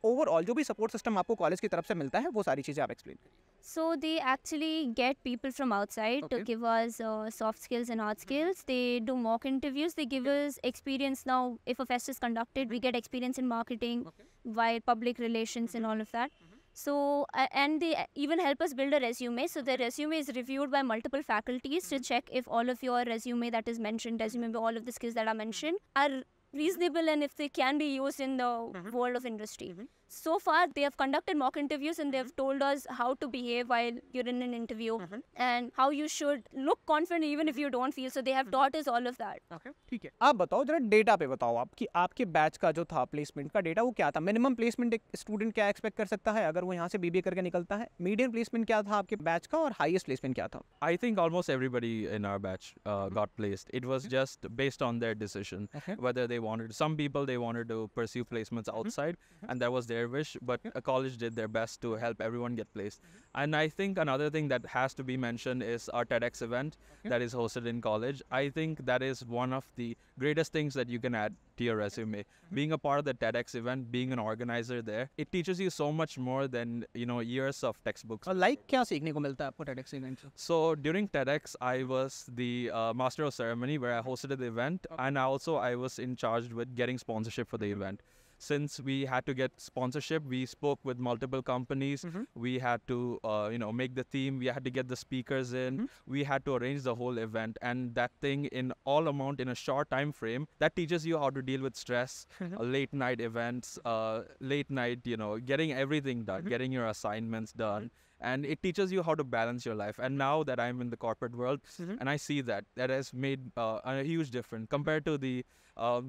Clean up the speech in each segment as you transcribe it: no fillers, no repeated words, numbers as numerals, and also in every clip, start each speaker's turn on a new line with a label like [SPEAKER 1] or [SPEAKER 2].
[SPEAKER 1] Overall जो भी support system आपको कॉलेज की तरफ से मिलता है वो सारी चीज़ें आप एक्सप्लेन करिए।
[SPEAKER 2] So they actually get people from outside to give us soft skills and hard skills. They do mock interviews. They give us experience now. If a fest is conducted, we get experience in marketing, via public relations and all of that. So, and they even help us build a resume. So the resume is reviewed by multiple faculties to check if all of your resume that is mentioned, all of the skills that are mentioned are reasonable and if they can be used in the world of industry. So far, they have conducted mock interviews and they have told us how to behave while you're in an interview and how you should look confident even if you don't feel. So they have taught us all of that.
[SPEAKER 1] Okay, ठीक है। आप बताओ जरा data पे बताओ आप कि आपके बैच का जो था प्लेसमेंट का डेटा वो क्या था। मिनिमम प्लेसमेंट एक स्टूडेंट क्या एक्सपेक्ट कर सकता है अगर वो यहाँ से बीबीए करके निकलता है। मीडियम प्लेसमेंट क्या था आपके बैच का और हाईएस्ट प्लेसमेंट क्या था?
[SPEAKER 3] I think almost everybody in our batch got placed. It was just based on their decision, whether they wanted. Some people they wanted to pursue placements outside, and that was their wish. But a college did their best to help everyone get placed. And I think another thing that has to be mentioned is our TEDx event that is hosted in college. I think that is one of the greatest things that you can add to your resume. Being a part of the TEDx event, being an organizer there, it teaches you so much more than years of textbooks.
[SPEAKER 1] Like क्या सीखने को मिलता है आपको TEDx event से?
[SPEAKER 3] So during TEDx, I was the master of ceremony where I hosted the event, and also I was in charge with getting sponsorship for the event. Since we had to get sponsorship, we spoke with multiple companies. We had to, make the theme. We had to get the speakers in. We had to arrange the whole event, and that thing in a short time frame, that teaches you how to deal with stress, late night events, late night, getting everything done, getting your assignments done. And it teaches you how to balance your life. And now that I'm in the corporate world, and I see that has made a huge difference compared to the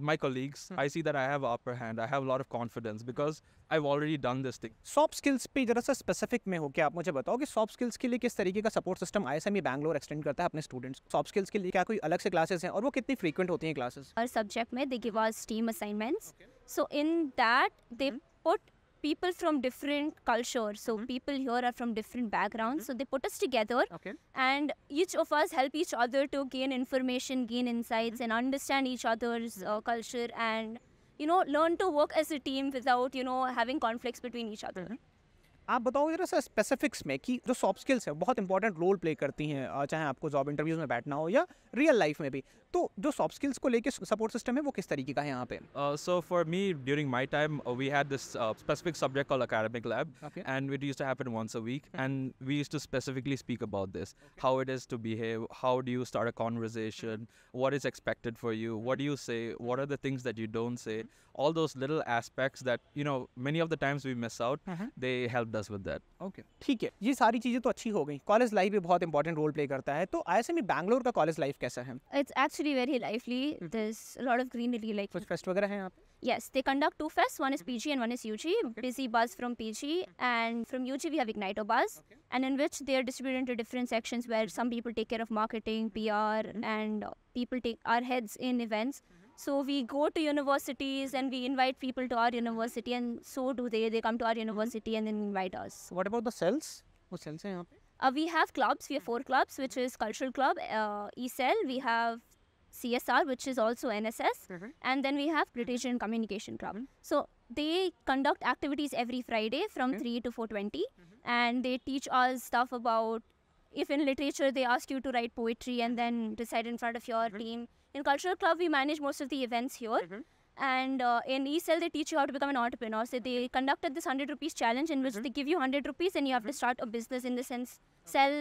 [SPEAKER 3] my colleagues. I see that I have upper hand. I have a lot of confidence because I've already done this thing.
[SPEAKER 1] Soft skills पे जरा सा specific में हो क्या आप मुझे बताओ कि सॉफ्ट स्किल्स के लिए किस तरीके का support system ISME Bangalore extend करता है अपने स्टूडेंट्स। सॉफ्ट स्किल्स के लिए क्या कोई अलग से क्लासेस हैं और वो कितनी फ्रीक्वेंट होती हैं क्लासेस?
[SPEAKER 2] Our subject में they give us team assignments. So in that they put people from different cultures. So people here are from different backgrounds. So they put us together and each of us help each other to gain information, gain insights and understand each other's culture and, learn to work as a team without, having conflicts between each other.
[SPEAKER 1] आप बताओ जरा सा specifics में कि जो soft skills है बहुत important role play करती हैं चाहे आपको जॉब इंटरव्यूज में बैठना हो या रियल लाइफ में भी। तो जो सॉफ्ट स्किल्स को लेके सपोर्ट सिस्टम है वो किस तरीके का है यहाँ पे?
[SPEAKER 3] So for me, during my time, we had this specific subject called academic lab, and it used to happen once a week, and we used to specifically speak about this, how it is to behave, how do you start a conversation, what is expected for you, what do you say, what are the things that you don't say, all those little aspects that, many of the times we miss out, they helped us with that.
[SPEAKER 1] Okay. ठीक है, ये सारी चीज़ें तो अच्छी हो गई। College life भी बहुत इंपॉर्टेंट रोल प्ले करता है, तो ISME बैंगलोर का कॉलेज लाइफ कैसा है?
[SPEAKER 2] It's actually very lively. There's a lot of greenery. Like
[SPEAKER 1] कुछ फेस्ट वगैरह हैं यहाँ पे?
[SPEAKER 2] Yes, they conduct 2 fests. One is PG and one is UG. Busy buzz from PG, and from UG we have Igniter buzz, and in which they are distributed into different sections where some people take care of marketing, PR, and people are heads in events. So we go to universities and we invite people to our university, and so do they. They come to our university and then invite us.
[SPEAKER 1] What about the cells? वो cells हैं यहाँ पे?
[SPEAKER 2] We have clubs. We have 4 clubs, which is Cultural Club, 𝐸CEL. We have CSR, which is also NSS, and then we have British and Communication Club. So they conduct activities every Friday from 3 to 4:20, and they teach us stuff about, if in literature they ask you to write poetry and then recite in front of your team. In Cultural Club we manage most of the events here, and in 𝐸CEL they teach you how to become an entrepreneur. So they conducted this 100 rupees challenge in which they give you 100 rupees and you have to start a business, in the sense sell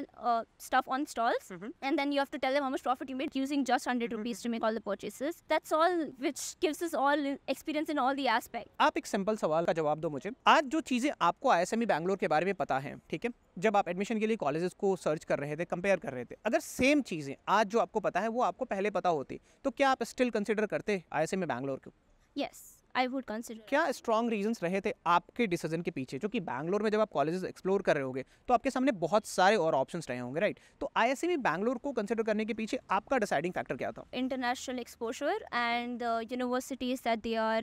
[SPEAKER 2] stuff on stalls, and then you have to tell them how much profit you made using just 100 rupees to make all the purchases. That's all, which gives us all experience in all the aspects.
[SPEAKER 1] आप एक simple सवाल का जवाब दो मुझे। आज जो चीज़ें आपको ISME बैंगलोर के बारे में पता है, ठीक है, जब आप एडमिशन के लिए कॉलेजेस को सर्च कर रहे थे, कंपेयर कर रहे थे, अगर सेम चीज़ें आज जो आपको पता है वो आपको पहले पता होती, तो क्या आप स्टिल कंसिडर करते ISME बैंगलोर को?
[SPEAKER 2] Yes, I would consider.
[SPEAKER 1] क्या स्ट्रॉन्ग रीजंस रहे थे आपके डिसीजन के पीछे? जो कि बैंगलोर में जब आप कॉलेजेस एक्सप्लोर कर रहे होगे तो आपके सामने बहुत सारे और ऑप्शंस रहे होंगे, राइट? तो ISME बैंगलोर को कंसिडर करने के पीछे आपका डिसाइडिंग फैक्टर क्या था?
[SPEAKER 2] International exposure and the universities that they are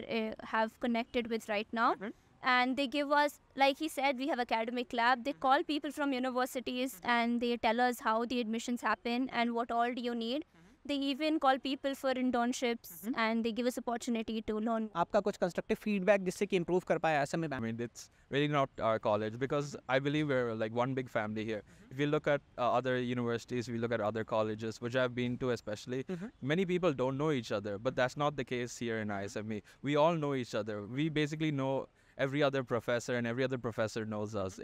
[SPEAKER 2] have connected with right now. And they give us, like he said, we have academic lab. They call people from universities and they tell us how the admissions happen and what all do you need. They even call people for internships and they give us opportunity to learn.
[SPEAKER 1] आपका कुछ constructive feedback जिससे कि improve कर पाए ISME
[SPEAKER 3] I
[SPEAKER 1] bank?
[SPEAKER 3] mean, it's really not our college because I believe we're like one big family here. If you look at other universities, we look at other colleges, which I've been to especially, many people don't know each other, but that's not the case here in ISME. We all know each other. We basically know every other professor and every other professor knows us.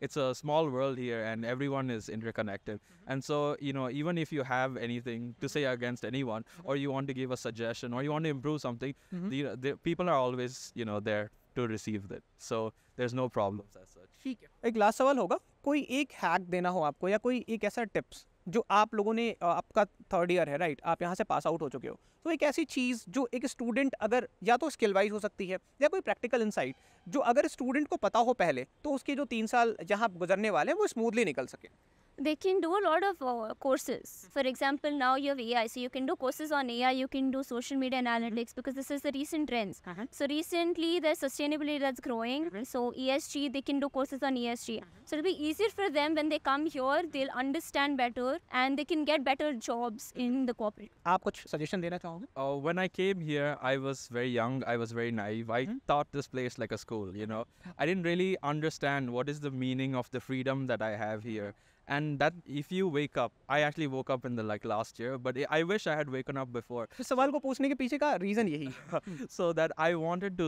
[SPEAKER 3] It's a small world here and everyone is interconnected. And so, you know, even if you have anything to say against anyone or you want to give a suggestion or you want to improve something, the people are always, you know, there to receive that. So there's no problems as such.
[SPEAKER 1] ठीक है, एक last सवाल होगा, कोई एक hack देना हो आपको या कोई एक ऐसा टिप्स जो आप लोगों ने, आपका थर्ड ईयर है राइट, आप यहाँ से पास आउट हो चुके हो, तो एक ऐसी चीज़ जो एक स्टूडेंट अगर या तो स्किल वाइज हो सकती है या कोई प्रैक्टिकल इंसाइट जो अगर स्टूडेंट को पता हो पहले तो उसके जो 3 साल जहाँ गुजरने वाले हैं वो स्मूथली निकल सके?
[SPEAKER 2] They can do a lot of courses. For example, now you have AI, so you can do courses on AI, you can do social media analytics because this is the recent trends. So recently there's sustainability that's growing. So ESG, they can do courses on ESG. So it'll be easier for them when they come here, they'll understand better and they can get better jobs in the corporate.
[SPEAKER 1] आप कुछ suggestion देना चाहोगे?
[SPEAKER 3] When I came here, I was very young, I was very naive. I thought this place like a school, you know. I didn't really understand what is the meaning of the freedom that I have here. And that if you wake up, I actually woke up in the last year, but I wish I had waken up before.
[SPEAKER 1] इस सवाल को पूछने के पीछे का reason यही है।
[SPEAKER 3] So that I wanted to,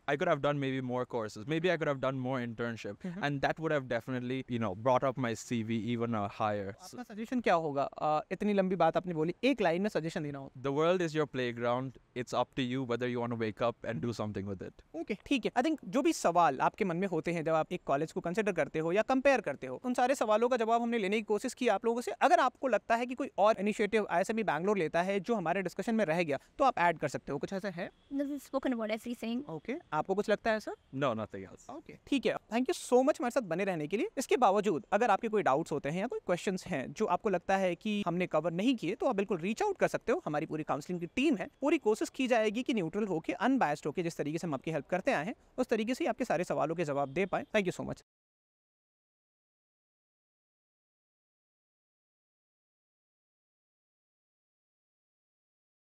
[SPEAKER 3] I could have done maybe more courses. Maybe I could have done more internship. And that would have definitely, you know, brought up my CV even higher.
[SPEAKER 1] आपका suggestion क्या होगा? इतनी लंबी बात आपने बोली, एक line में सजेशन देना हो।
[SPEAKER 3] The world is your playground. It's up to you whether you want to wake up and do something with it.
[SPEAKER 1] Okay, ठीक है। आई थिंक जो भी सवाल आपके मन में होते हैं जब आप एक कॉलेज को कंसिडर करते हो या कंपेयर करते हो, उन सारे सवालों का जवाब हमने लेने की कोशिश की आप लोगों से। अगर आपको लगता है कि कोई और इनिशिएटिव ISME बैंगलोर लेता है जो हमारे डिस्कशन में रह गया तो आप ऐड कर सकते हो, कुछ ऐसा है?
[SPEAKER 2] We've spoken about everything.
[SPEAKER 1] Okay, आपको कुछ लगता है sir?
[SPEAKER 3] No, nothing else.
[SPEAKER 1] Okay, ठीक है। थैंक यू सो मच हमारे साथ बने रहने के लिए। इसके बावजूद अगर आपके कोई डाउट्स होते हैं या कोई क्वेश्चंस हैं जो आपको लगता है कि हमने कवर नहीं किए तो आप बिल्कुल रीच आउट कर सकते हो। हमारी पूरी काउंसलिंग की टीम है, पूरी कोशिश की जाएगी कि न्यूट्रल होकर, अनबायस्ड होकर, जिस तरीके से हम आपकी हेल्प करते आए हैं उस तरीके से ही आपके सारे सवालों के जवाब दे पाए। Thank you so much.